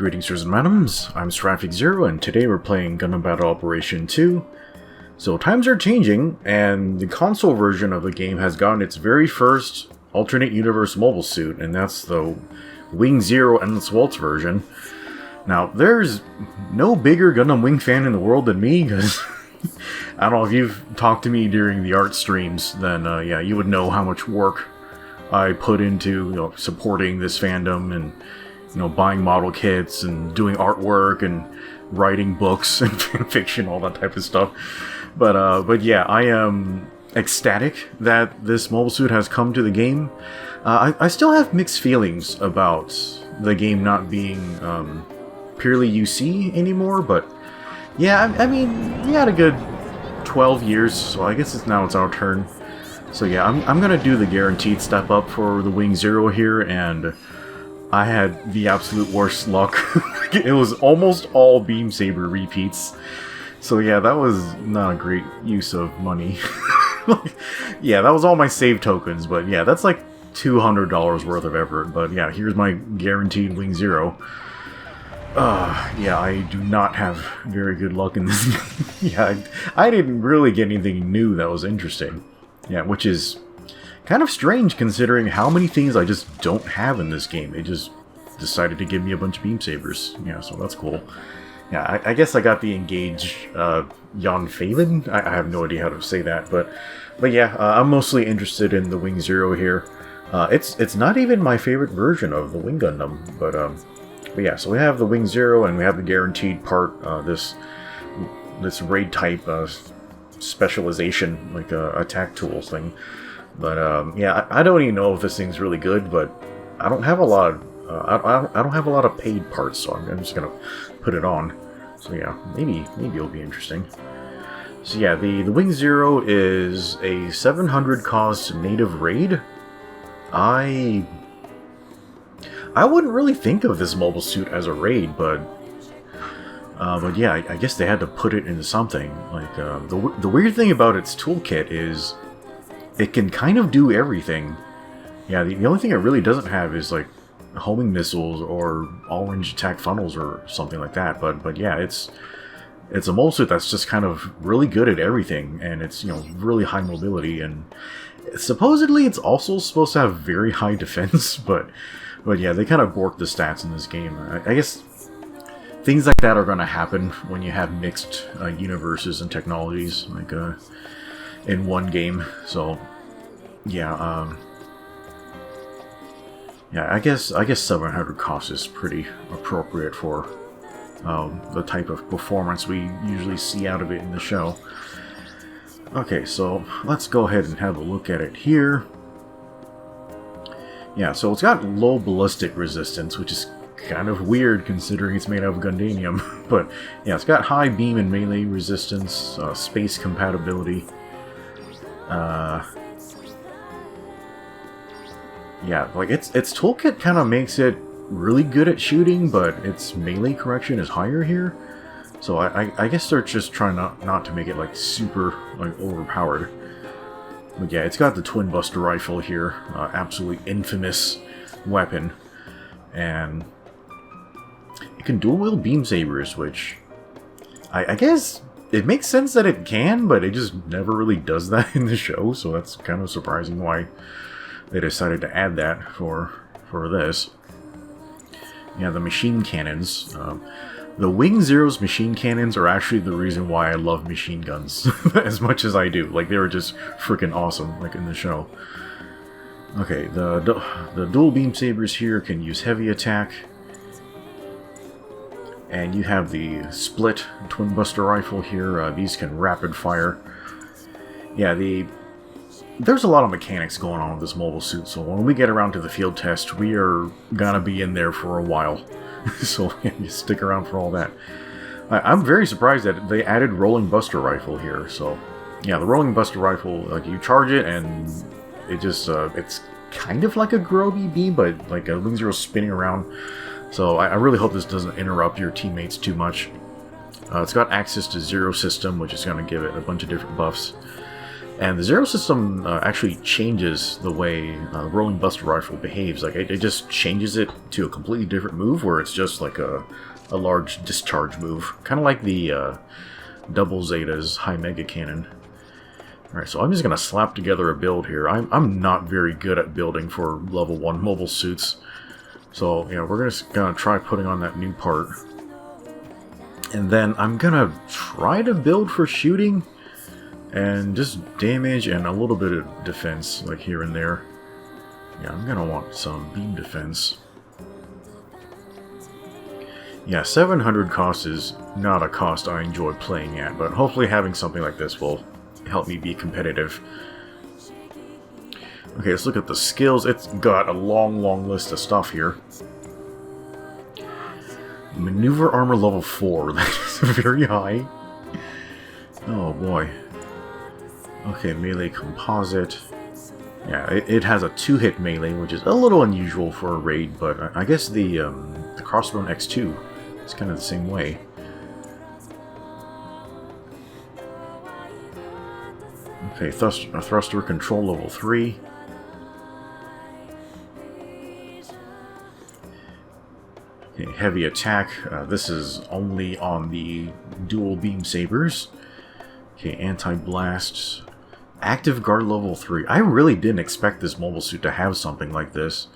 Greetings, sirs and madams, I'm Seraphic0, and today we're playing Gundam Battle Operation 2. So times are changing, and the console version of the game has gotten its very first alternate universe mobile suit, and that's the Wing Zero Endless Waltz version. Now, there's no bigger Gundam Wing fan in the world than me, because I don't know if you've talked to me during the art streams, then yeah, you would know how much work I put into supporting this fandom and buying model kits and doing artwork and writing books and fanfiction, all that type of stuff. But yeah, I am ecstatic that this mobile suit has come to the game. I still have mixed feelings about the game not being purely UC anymore, but yeah, I mean, we had a good 12 years, so I guess it's our turn. So yeah, I'm gonna do the guaranteed step up for the Wing Zero here, and I had the absolute worst luck. It was almost all Beam Saber repeats. So yeah, that was not a great use of money. Yeah, that was all my save tokens, but yeah, that's like $200 worth of effort. But yeah, here's my guaranteed Wing Zero. Yeah, I do not have very good luck in this game. Yeah, I didn't really get anything new that was interesting. Yeah, which is kind of strange considering how many things I just don't have in this game. They just decided to give me a bunch of Beam Sabers. Yeah, so that's cool. Yeah, I guess I got the Engage Jan Phelan? I have no idea how to say that, but yeah, I'm mostly interested in the Wing Zero here. It's not even my favorite version of the Wing Gundam, but yeah, so we have the Wing Zero and we have the guaranteed part, this raid type specialization, like attack tools thing. But yeah, I don't even know if this thing's really good, but I don't have a lot of I don't have a lot of paid parts, so I'm just gonna put it on. So yeah, maybe it'll be interesting. So yeah, the Wing Zero is a 700 cost native raid. I wouldn't really think of this mobile suit as a raid, but yeah, I guess they had to put it into something. Like the weird thing about its toolkit is it can kind of do everything. Yeah, the only thing it really doesn't have is like homing missiles or all-range attack funnels or something like that. But yeah, it's a mobile suit that's just kind of really good at everything, and it's really high mobility, and supposedly it's also supposed to have very high defense. But yeah, they kind of borked the stats in this game. I guess things like that are going to happen when you have mixed universes and technologies, like in one game. So yeah, yeah, I guess 700 cost is pretty appropriate for the type of performance we usually see out of it in the show. Okay, so let's go ahead and have a look at it here. Yeah, so it's got low ballistic resistance, which is kind of weird considering it's made out of Gundanium. But yeah, it's got high beam and melee resistance, space compatibility. Yeah, like its toolkit kind of makes it really good at shooting, but its melee correction is higher here. So I guess they're just trying not to make it like super like overpowered. But yeah, it's got the Twin Buster Rifle here, absolutely infamous weapon, and it can dual wield Beam Sabers, which I guess it makes sense that it can, but it just never really does that in the show. So that's kind of surprising why they decided to add that for this. Yeah, the machine cannons. The Wing Zero's machine cannons are actually the reason why I love machine guns as much as I do. Like, they were just freaking awesome, like in the show. Okay, the dual beam sabers here can use heavy attack. And you have the split Twin Buster Rifle here. These can rapid fire. Yeah, there's a lot of mechanics going on with this mobile suit, so when we get around to the field test, we are gonna be in there for a while. So yeah, you stick around for all that. I'm very surprised that they added Rolling Buster Rifle here. So yeah, the Rolling Buster Rifle, like you charge it and it just, it's kind of like a Groby beam, but like a Wing Zero spinning around. So I really hope this doesn't interrupt your teammates too much. It's got access to Zero System, which is going to give it a bunch of different buffs. And the Zero system actually changes the way the Rolling Buster Rifle behaves. Like, it just changes it to a completely different move, where it's just like a large discharge move. Kind of like the Double Zeta's High Mega Cannon. Alright, so I'm just going to slap together a build here. I'm not very good at building for level 1 mobile suits. So, you know, we're just going to try putting on that new part. And then I'm going to try to build for shooting. And just damage and a little bit of defense, like here and there. Yeah, I'm gonna want some beam defense. Yeah, 700 cost is not a cost I enjoy playing at, but hopefully having something like this will help me be competitive. Okay, let's look at the skills. It's got a long list of stuff here. Maneuver armor level 4. That's very high. Oh boy. Okay, melee composite. Yeah, it has a 2-hit melee, which is a little unusual for a raid, but I guess the Crossbone X2 is kind of the same way. Okay, thruster control level 3. Okay, heavy attack. This is only on the dual beam sabers. Okay, anti-blast. Active guard level 3. I really didn't expect this mobile suit to have something like this.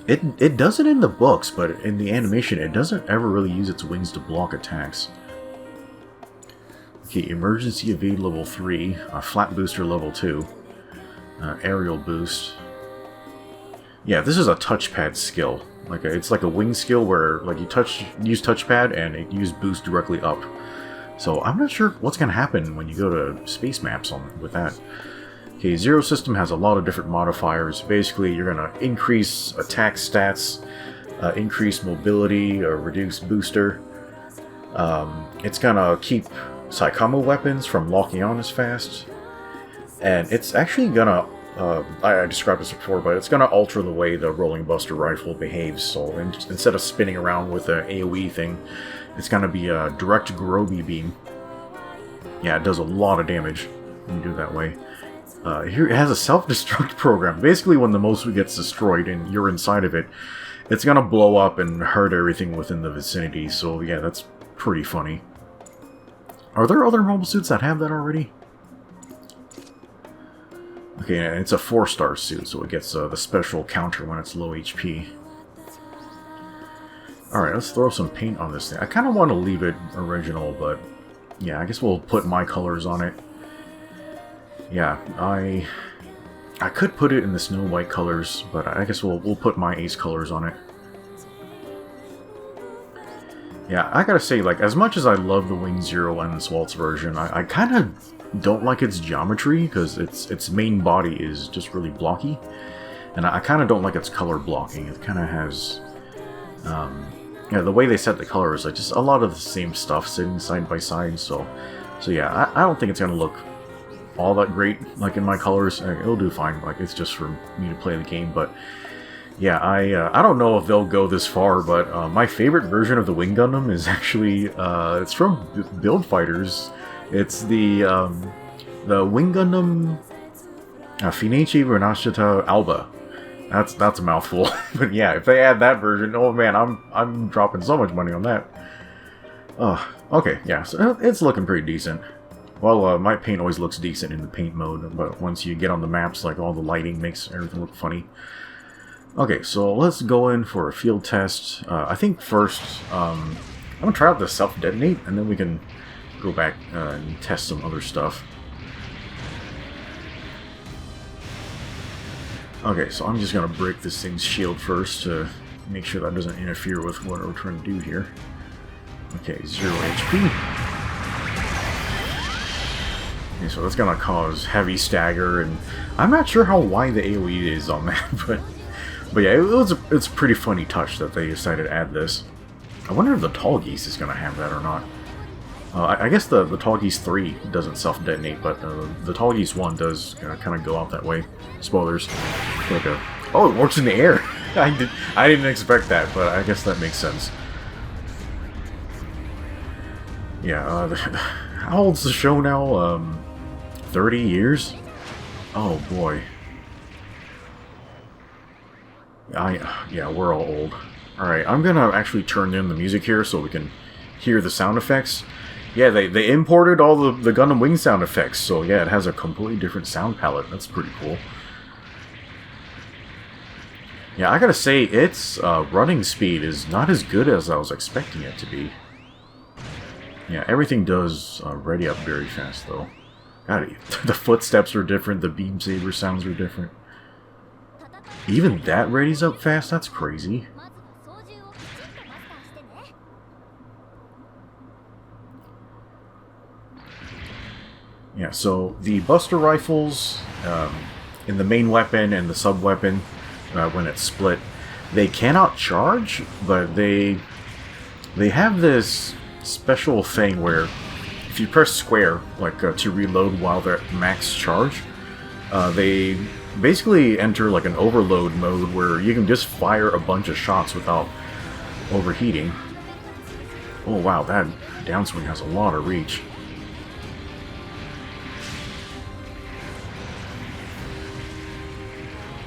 It does it in the books, but in the animation, it doesn't ever really use its wings to block attacks. Okay, emergency evade level 3. Flat booster level 2. Aerial boost. Yeah, this is a touchpad skill. It's like a wing skill where like you use touchpad and it uses boost directly up. So I'm not sure what's going to happen when you go to space maps with that. Okay, Zero system has a lot of different modifiers. Basically, you're going to increase attack stats, increase mobility, or reduce booster. It's going to keep Psychomo weapons from locking on as fast. And it's actually going to, I described this before, but it's going to alter the way the Rolling Buster Rifle behaves. So instead of spinning around with an AoE thing, it's going to be a direct Groby beam. Yeah, it does a lot of damage when you do it that way. Here it has a self-destruct program. Basically, when the Mosu gets destroyed and you're inside of it, it's going to blow up and hurt everything within the vicinity. So yeah, that's pretty funny. Are there other mobile suits that have that already? Okay, and it's a 4-star suit, so it gets the special counter when it's low HP. Alright, let's throw some paint on this thing. I kind of want to leave it original, but yeah, I guess we'll put my colors on it. Yeah, I could put it in the Snow White colors, but I guess we'll put my Ace colors on it. Yeah, I gotta say, like, as much as I love the Wing Zero and the Swaltz version, I kind of don't like its geometry, because its main body is just really blocky. And I kind of don't like its color blocking. It kind of has... yeah, the way they set the color is like just a lot of the same stuff sitting side by side, so yeah, I don't think it's gonna look all that great, like in my colors. It'll do fine, like it's just for me to play the game, but yeah, I don't know if they'll go this far, but my favorite version of the Wing Gundam is actually, it's from Build Fighters. It's the Wing Gundam Finichi Renashita Alba. That's a mouthful, but yeah, if they add that version, oh man, I'm dropping so much money on that. Okay, yeah, so it's looking pretty decent. Well, my paint always looks decent in the paint mode, but once you get on the maps, like all the lighting makes everything look funny. Okay, so let's go in for a field test. I think first, I'm gonna try out the self-detonate, and then we can go back and test some other stuff. Okay, so I'm just going to break this thing's shield first to make sure that doesn't interfere with what we're trying to do here. Okay, 0 HP. Okay, so that's going to cause heavy stagger, and I'm not sure how wide the AoE is on that, but yeah, it's a pretty funny touch that they decided to add this. I wonder if the Tall Geese is going to have that or not. I guess the Tall Geese 3 doesn't self-detonate, but the Tall Geese 1 does kind of go out that way. Spoilers. Like oh, it works in the air! I didn't expect that, but I guess that makes sense. Yeah, how old's the show now? 30 years? Oh boy. Yeah, we're all old. Alright, I'm gonna actually turn in the music here so we can hear the sound effects. Yeah, they imported all the Gundam Wing sound effects, so yeah, it has a completely different sound palette. That's pretty cool. Yeah, I gotta say, its running speed is not as good as I was expecting it to be. Yeah, everything does ready up very fast, though. God, the footsteps are different, the beam saber sounds are different. Even that readies up fast? That's crazy. Yeah, so the Buster Rifles, in the main weapon and the sub-weapon, when it's split, they cannot charge, but they have this special thing where if you press square, like to reload while they're at max charge, they basically enter like an overload mode where you can just fire a bunch of shots without overheating. Oh wow, that downswing has a lot of reach.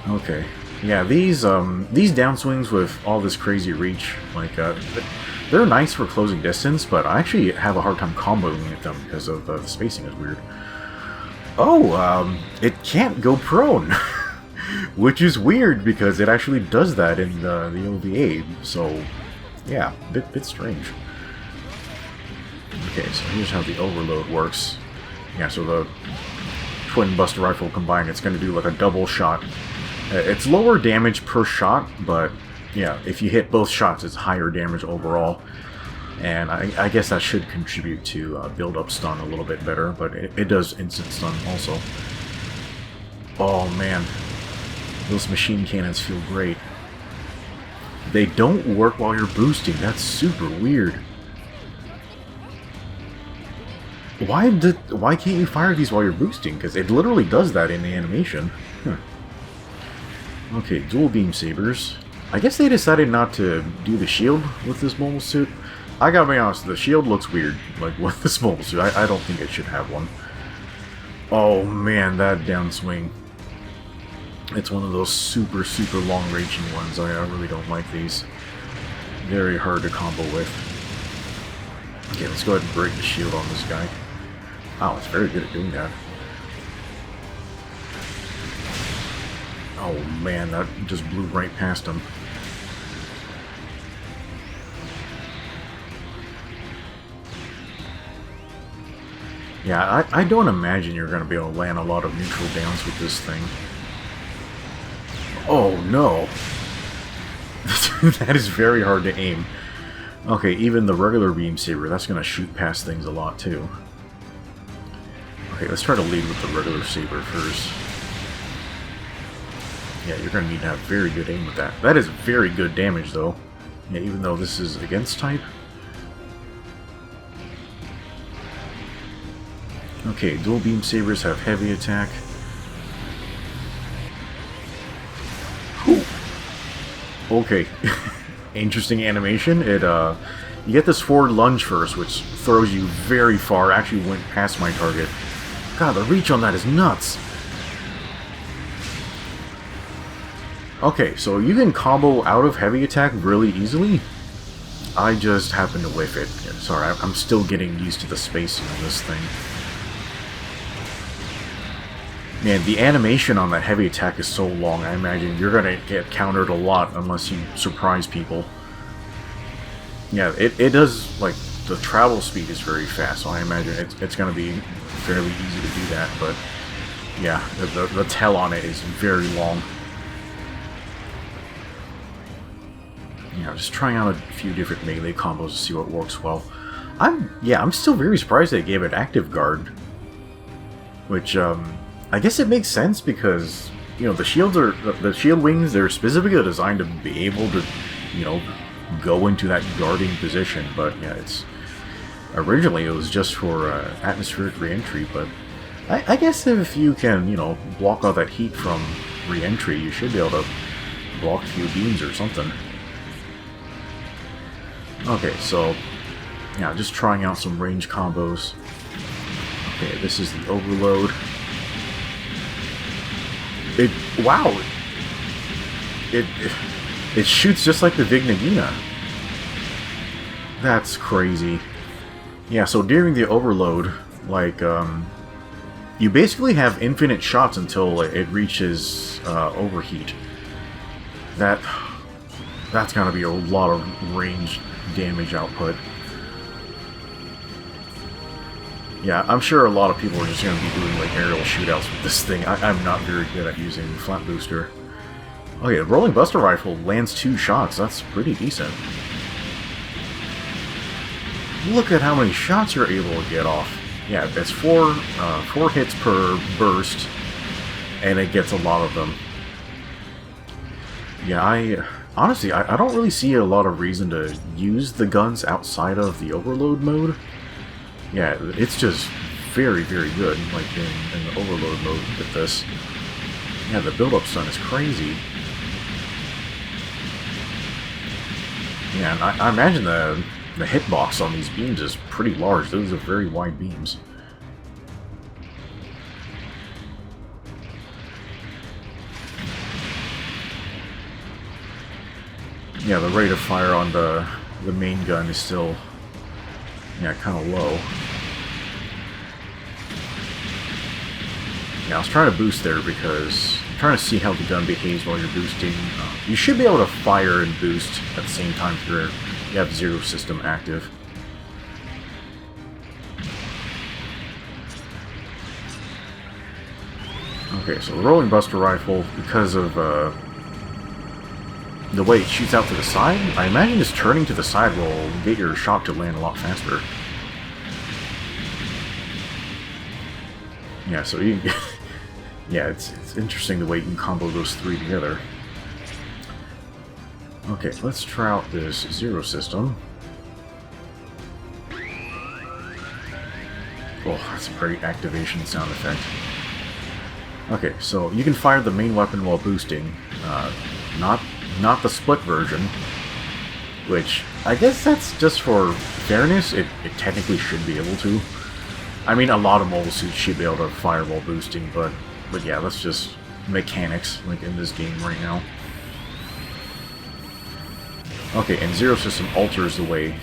Okay. Yeah, these downswings with all this crazy reach, like, they're nice for closing distance, but I actually have a hard time comboing with them because of the spacing is weird. Oh, it can't go prone, which is weird because it actually does that in the OVA, so yeah, bit strange. Okay, so here's how the overload works. Yeah, so the twin Buster Rifle combined, it's going to do like a double shot. It's lower damage per shot, but yeah, if you hit both shots, it's higher damage overall. And I guess that should contribute to build-up stun a little bit better, but it does instant stun also. Oh man, those machine cannons feel great. They don't work while you're boosting, that's super weird. Why can't you fire these while you're boosting? Because it literally does that in the animation. Huh. Okay, dual beam sabers. I guess they decided not to do the shield with this mobile suit. I gotta be honest, the shield looks weird, like with this mobile suit. I don't think it should have one. Oh man, that downswing. It's one of those super long-ranging ones. I really don't like these. Very hard to combo with. Okay, let's go ahead and break the shield on this guy. Wow, it's very good at doing that. Oh man, that just blew right past him. Yeah, I don't imagine you're going to be able to land a lot of neutral downs with this thing. Oh no! That is very hard to aim. Okay, even the regular beam saber, that's going to shoot past things a lot too. Okay, let's try to lead with the regular saber first. Yeah, you're going to need to have very good aim with that. That is very good damage, though. Yeah, even though this is against type. Okay, dual beam sabers have heavy attack. Whew. Okay. Interesting animation. You get this forward lunge first, which throws you very far. Actually went past my target. God, the reach on that is nuts. Okay, so you can combo out of heavy attack really easily. I just happen to whiff it. Yeah, sorry, I'm still getting used to the spacing on this thing. Man, the animation on that heavy attack is so long, I imagine you're gonna get countered a lot unless you surprise people. Yeah, it does, like, the travel speed is very fast, so I imagine it's gonna be fairly easy to do that, but yeah, the tail on it is very long. Yeah, just trying out a few different melee combos to see what works well. I'm still very surprised they gave it active guard. Which, I guess it makes sense because, you know, the shield wings, they're specifically designed to be able to, you know, go into that guarding position, but yeah, originally it was just for atmospheric re-entry, but I guess if you can, you know, block all that heat from re-entry, you should be able to block a few beams or something. Okay, so, yeah, just trying out some range combos. Okay, this is the overload. It wow. It it shoots just like the Vig Nagina. That's crazy. Yeah, so during the overload, like, you basically have infinite shots until it reaches overheat. That's gonna be a lot of range damage output. Yeah, I'm sure a lot of people are just gonna be doing like aerial shootouts with this thing. I'm not very good at using flat booster. Okay, the rolling buster rifle lands 2 shots. That's pretty decent. Look at how many shots you're able to get off. Yeah, it's 4 hits per burst, and it gets a lot of them. Yeah, honestly, I don't really see a lot of reason to use the guns outside of the overload mode. Yeah, it's just very, very good, like in the overload mode with this. Yeah, the build-up stun is crazy. Yeah, and I imagine the hitbox on these beams is pretty large. Those are very wide beams. Yeah, the rate of fire on the main gun is still, yeah, kind of low. Yeah, I was trying to boost there because I'm trying to see how the gun behaves while you're boosting. You should be able to fire and boost at the same time if you have Zero System active. Okay, so the rolling buster rifle, because of the way it shoots out to the side, I imagine just turning to the side will get your shot to land a lot faster. Yeah, so you yeah, it's interesting the way you can combo those 3 together. Okay, let's try out this Zero System. Oh, that's a great activation sound effect. Okay, so you can fire the main weapon while boosting, not the split version, which I guess that's just for fairness. It technically should be able to. I mean, a lot of mobile suits should be able to fire while boosting, but yeah, that's just mechanics, like in this game right now. Okay, and Zero System alters the way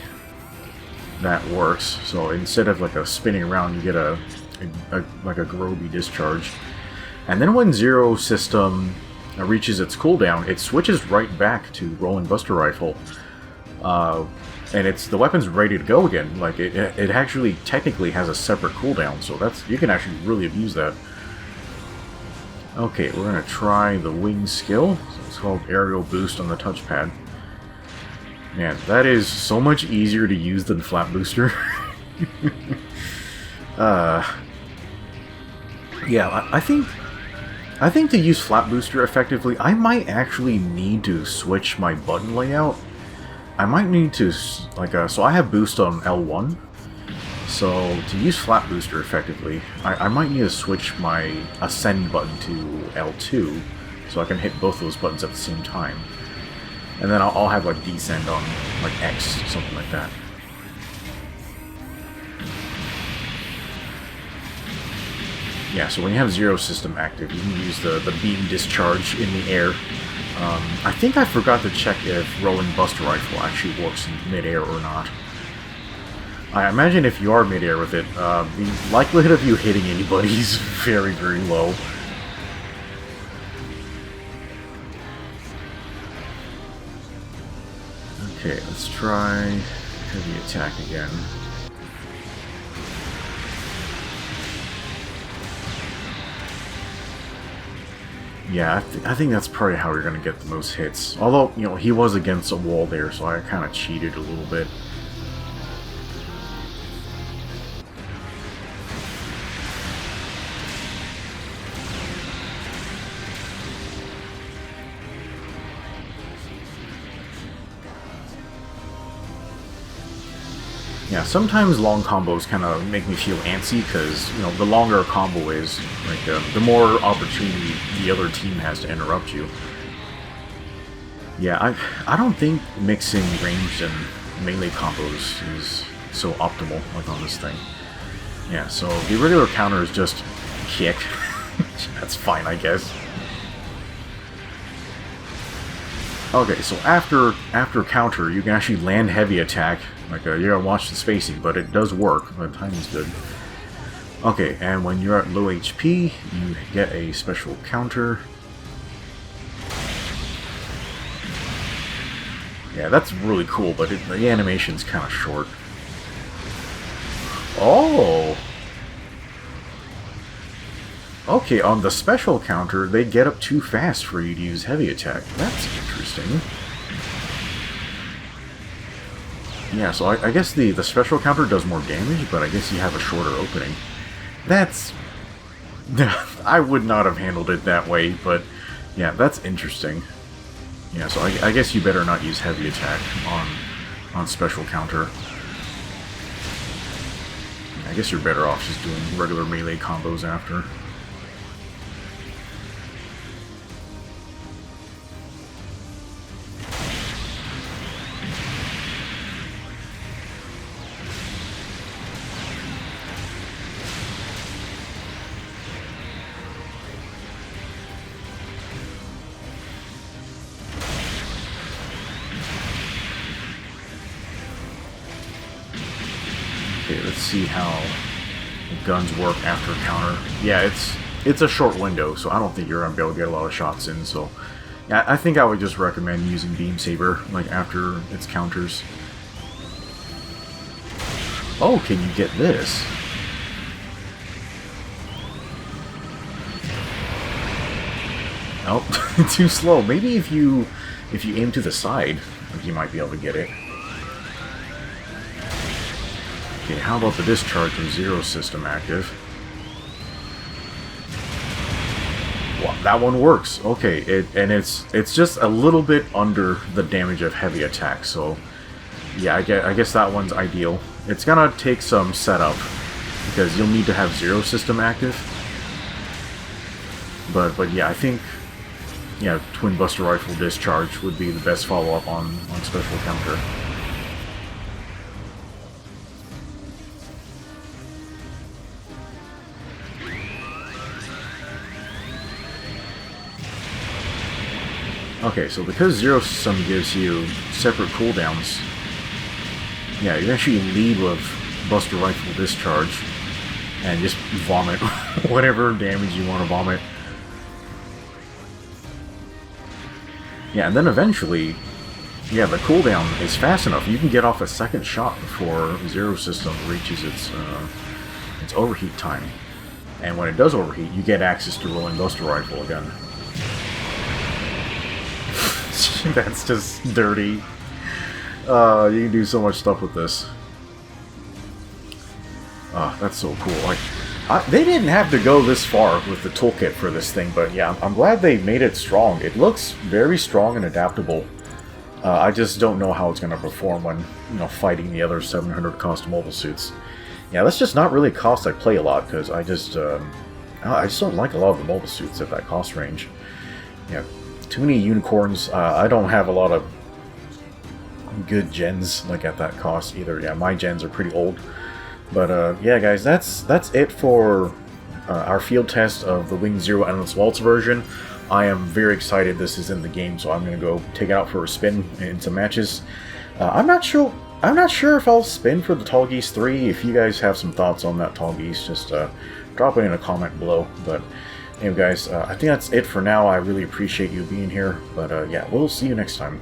that works. So instead of like a spinning around, you get like a Groby discharge. And then when Zero System reaches its cooldown, it switches right back to rolling buster rifle. And the weapon's ready to go again. Like it actually technically has a separate cooldown, so you can actually really abuse that. Okay, we're gonna try the wing skill. So it's called aerial boost on the touchpad. Man, that is so much easier to use than flat booster. Yeah, I think to use flat booster effectively, I might actually need to switch my button layout. I might need to, like, so I have boost on L1, so to use flat booster effectively, I might need to switch my ascend button to L2, so I can hit both those buttons at the same time. And then I'll have, like, descend on, like, X, something like that. Yeah, so when you have Zero System active, you can use the beam discharge in the air. I think I forgot to check if rolling buster rifle actually works in mid-air or not. I imagine if you are mid-air with it, the likelihood of you hitting anybody is very, very low. Okay, let's try heavy attack again. Yeah, I think that's probably how you're going to get the most hits. Although, you know, he was against a wall there, so I kind of cheated a little bit. Yeah, sometimes long combos kind of make me feel antsy because, you know, the longer a combo is, like, the more opportunity the other team has to interrupt you. Yeah, I don't think mixing ranged and melee combos is so optimal, like on this thing. Yeah, so the regular counter is just kick. That's fine, I guess. Okay, so after counter, you can actually land heavy attack. Like, you gotta watch the spacing, but it does work. The timing's good. Okay, and when you're at low HP, you get a special counter. Yeah, that's really cool, but the animation's kind of short. Oh! Okay, on the special counter, they get up too fast for you to use heavy attack. That's interesting. Yeah, so I guess the special counter does more damage, but I guess you have a shorter opening. That's... I would not have handled it that way, but yeah, that's interesting. Yeah, so I guess you better not use heavy attack on special counter. I guess you're better off just doing regular melee combos after. Okay, let's see how the guns work after counter. Yeah, it's a short window, so I don't think you're gonna be able to get a lot of shots in. So, yeah, I think I would just recommend using Beam Saber like after its counters. Oh, can you get this? Oh, too slow. Maybe if you aim to the side, like, you might be able to get it. Okay, how about the discharge from Zero System active? Well, that one works. Okay, it's just a little bit under the damage of heavy attack, so yeah, I guess that one's ideal. It's gonna take some setup because you'll need to have Zero System active. But yeah, I think Twin Buster Rifle discharge would be the best follow-up on special counter. Okay, so because Zero System gives you separate cooldowns, yeah, you can actually lead with Buster Rifle Discharge and just vomit whatever damage you want to vomit. Yeah, and then eventually, yeah, the cooldown is fast enough. You can get off a second shot before Zero System reaches its overheat time. And when it does overheat, you get access to Rolling Buster Rifle again. That's just dirty. You can do so much stuff with this. That's so cool. Like, they didn't have to go this far with the toolkit for this thing, but yeah, I'm glad they made it strong. It looks very strong and adaptable. I just don't know how it's going to perform when, fighting the other 700 cost mobile suits. Yeah, that's just not really a cost I play a lot, because I just don't like a lot of the mobile suits at that cost range. Yeah, too many unicorns. I don't have a lot of good gens like at that cost either. Yeah, my gens are pretty old. But yeah, guys, that's it for our field test of the Wing Zero Endless Waltz version. I am very excited this is in the game, so I'm gonna go take it out for a spin in some matches. I'm not sure if I'll spin for the Tall Geese 3. If you guys have some thoughts on that Tall Geese, just drop it in a comment below. But anyway, guys, I think that's it for now. I really appreciate you being here. But yeah, we'll see you next time.